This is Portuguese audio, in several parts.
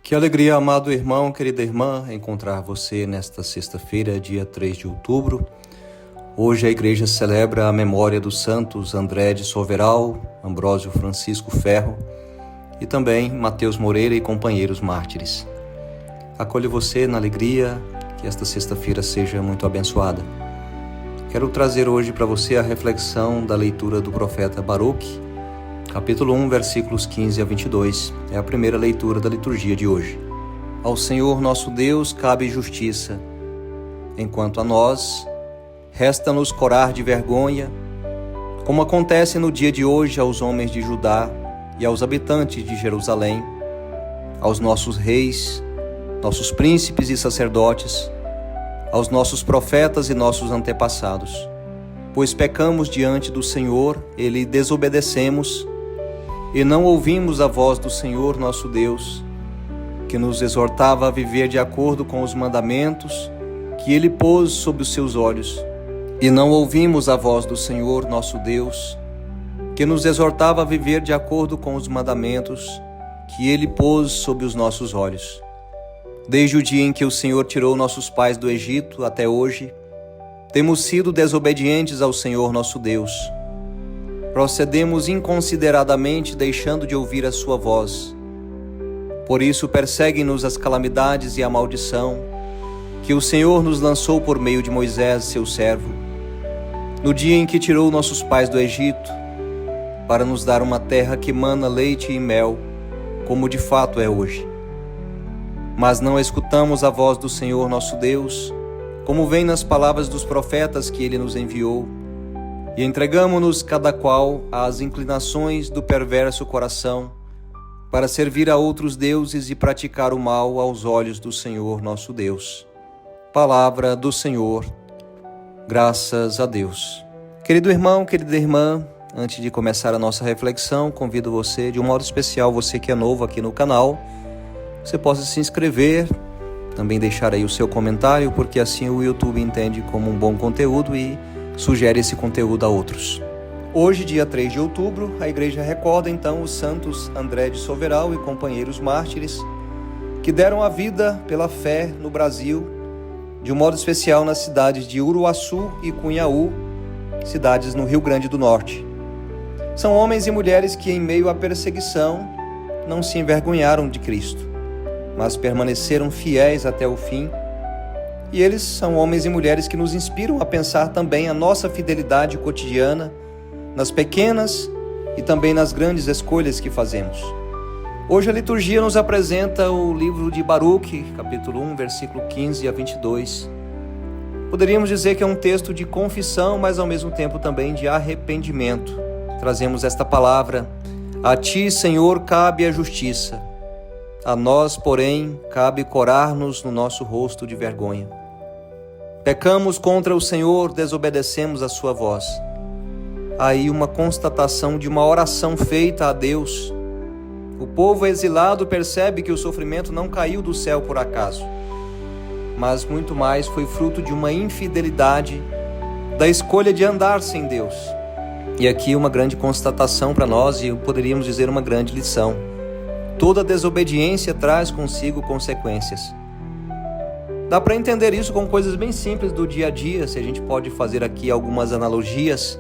Que alegria, amado irmão, querida irmã, encontrar você nesta sexta-feira, dia 3 de outubro. Hoje a igreja celebra a memória dos santos André de Soveral, Ambrósio Francisco Ferro e também Mateus Moreira e companheiros mártires. Acolho você na alegria, que esta sexta-feira seja muito abençoada. Quero trazer hoje para você a reflexão da leitura do profeta Baruque, capítulo 1, versículos 15 a 22, é a primeira leitura da liturgia de hoje. Ao Senhor nosso Deus cabe justiça, enquanto a nós resta-nos corar de vergonha, como acontece no dia de hoje aos homens de Judá e aos habitantes de Jerusalém, aos nossos reis, nossos príncipes e sacerdotes, aos nossos profetas e nossos antepassados. Pois pecamos diante do Senhor e lhe desobedecemos, e não ouvimos a voz do Senhor nosso Deus, que nos exortava a viver de acordo com os mandamentos que Ele pôs sob os seus olhos. E não ouvimos a voz do Senhor nosso Deus, que nos exortava a viver de acordo com os mandamentos que Ele pôs sob os nossos olhos. Desde o dia em que o Senhor tirou nossos pais do Egito até hoje, temos sido desobedientes ao Senhor nosso Deus. Procedemos inconsideradamente, deixando de ouvir a sua voz. Por isso perseguem-nos as calamidades e a maldição que o Senhor nos lançou por meio de Moisés, seu servo, no dia em que tirou nossos pais do Egito, para nos dar uma terra que mana leite e mel, como de fato é hoje. Mas não escutamos a voz do Senhor nosso Deus, como vem nas palavras dos profetas que Ele nos enviou, e entregamo-nos cada qual às inclinações do perverso coração, para servir a outros deuses e praticar o mal aos olhos do Senhor nosso Deus. Palavra do Senhor, graças a Deus. Querido irmão, querida irmã, antes de começar a nossa reflexão, convido você, de um modo especial, você que é novo aqui no canal, você possa se inscrever, também deixar aí o seu comentário, porque assim o YouTube entende como um bom conteúdo e sugere esse conteúdo a outros. Hoje, dia 3 de outubro, a igreja recorda então os santos André de Soveral e companheiros mártires que deram a vida pela fé no Brasil, de um modo especial nas cidades de Uruaçu e Cunhaú, cidades no Rio Grande do Norte. São homens e mulheres que, em meio à perseguição, não se envergonharam de Cristo, mas permaneceram fiéis até o fim. E eles são homens e mulheres que nos inspiram a pensar também a nossa fidelidade cotidiana nas pequenas e também nas grandes escolhas que fazemos. Hoje a liturgia nos apresenta o livro de Baruque, capítulo 1, versículo 15 a 22. Poderíamos dizer que é um texto de confissão, mas ao mesmo tempo também de arrependimento. Trazemos esta palavra: a ti, Senhor, cabe a justiça. A nós, porém, cabe corar-nos no nosso rosto de vergonha. Pecamos contra o Senhor, desobedecemos a sua voz. Aí uma constatação de uma oração feita a Deus. O povo exilado percebe que o sofrimento não caiu do céu por acaso, mas muito mais foi fruto de uma infidelidade, da escolha de andar sem Deus. E aqui uma grande constatação para nós, e poderíamos dizer uma grande lição. Toda desobediência traz consigo consequências. Dá para entender isso com coisas bem simples do dia a dia, se a gente pode fazer aqui algumas analogias.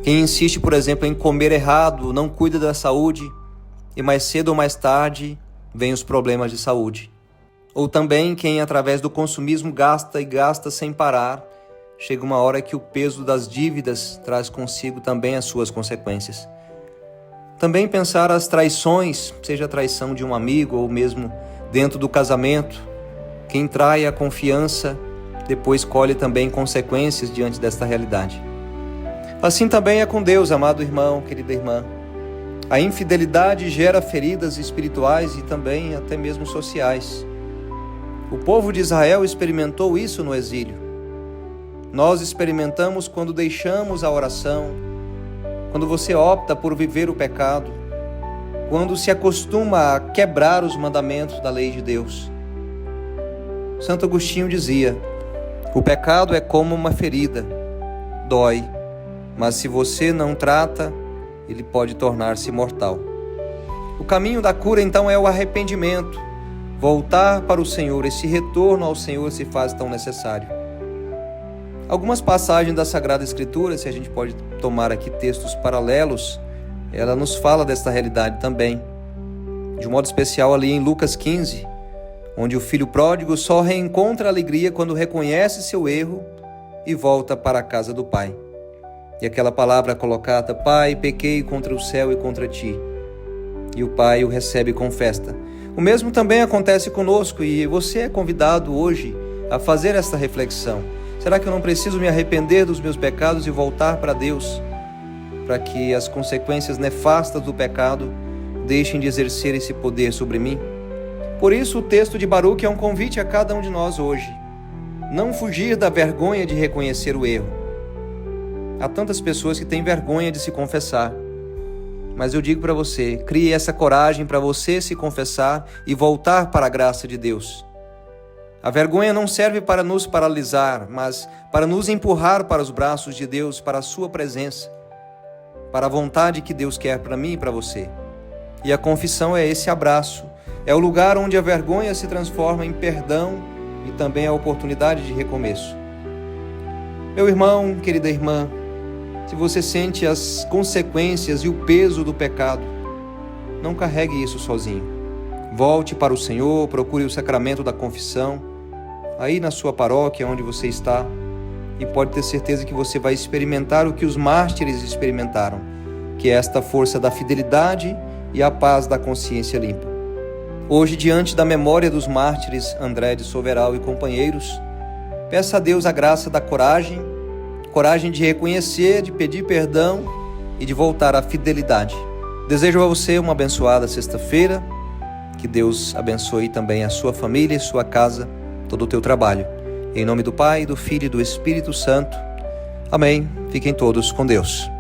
Quem insiste, por exemplo, em comer errado, não cuida da saúde, e mais cedo ou mais tarde vêm os problemas de saúde. Ou também quem, através do consumismo, gasta e gasta sem parar, chega uma hora que o peso das dívidas traz consigo também as suas consequências. Também pensar as traições, seja a traição de um amigo ou mesmo dentro do casamento. Quem trai a confiança, depois colhe também consequências diante desta realidade. Assim também é com Deus, amado irmão, querida irmã. A infidelidade gera feridas espirituais e também até mesmo sociais. O povo de Israel experimentou isso no exílio. Nós experimentamos quando deixamos a oração, quando você opta por viver o pecado, quando se acostuma a quebrar os mandamentos da lei de Deus. Santo Agostinho dizia: o pecado é como uma ferida, dói, mas se você não trata, ele pode tornar-se mortal. O caminho da cura então é o arrependimento, voltar para o Senhor, esse retorno ao Senhor se faz tão necessário. Algumas passagens da Sagrada Escritura, se a gente pode tomar aqui textos paralelos, ela nos fala desta realidade também. De um modo especial ali em Lucas 15, onde o filho pródigo só reencontra a alegria quando reconhece seu erro e volta para a casa do pai. E aquela palavra colocada: Pai, pequei contra o céu e contra ti. E o pai o recebe com festa. O mesmo também acontece conosco, e você é convidado hoje a fazer esta reflexão. Será que eu não preciso me arrepender dos meus pecados e voltar para Deus, para que as consequências nefastas do pecado deixem de exercer esse poder sobre mim? Por isso o texto de Baruque é um convite a cada um de nós hoje. Não fugir da vergonha de reconhecer o erro. Há tantas pessoas que têm vergonha de se confessar. Mas eu digo para você, crie essa coragem para você se confessar e voltar para a graça de Deus. A vergonha não serve para nos paralisar, mas para nos empurrar para os braços de Deus, para a sua presença, para a vontade que Deus quer para mim e para você. E a confissão é esse abraço, é o lugar onde a vergonha se transforma em perdão e também a oportunidade de recomeço. Meu irmão, querida irmã, se você sente as consequências e o peso do pecado, não carregue isso sozinho. Volte para o Senhor, procure o sacramento da confissão, aí na sua paróquia, onde você está, e pode ter certeza que você vai experimentar o que os mártires experimentaram, que é esta força da fidelidade e a paz da consciência limpa. Hoje, diante da memória dos mártires André de Soveral e companheiros, peça a Deus a graça da coragem de reconhecer, de pedir perdão e de voltar à fidelidade. Desejo a você uma abençoada sexta-feira, que Deus abençoe também a sua família, sua casa, todo o teu trabalho. Em nome do Pai, do Filho e do Espírito Santo. Amém. Fiquem todos com Deus.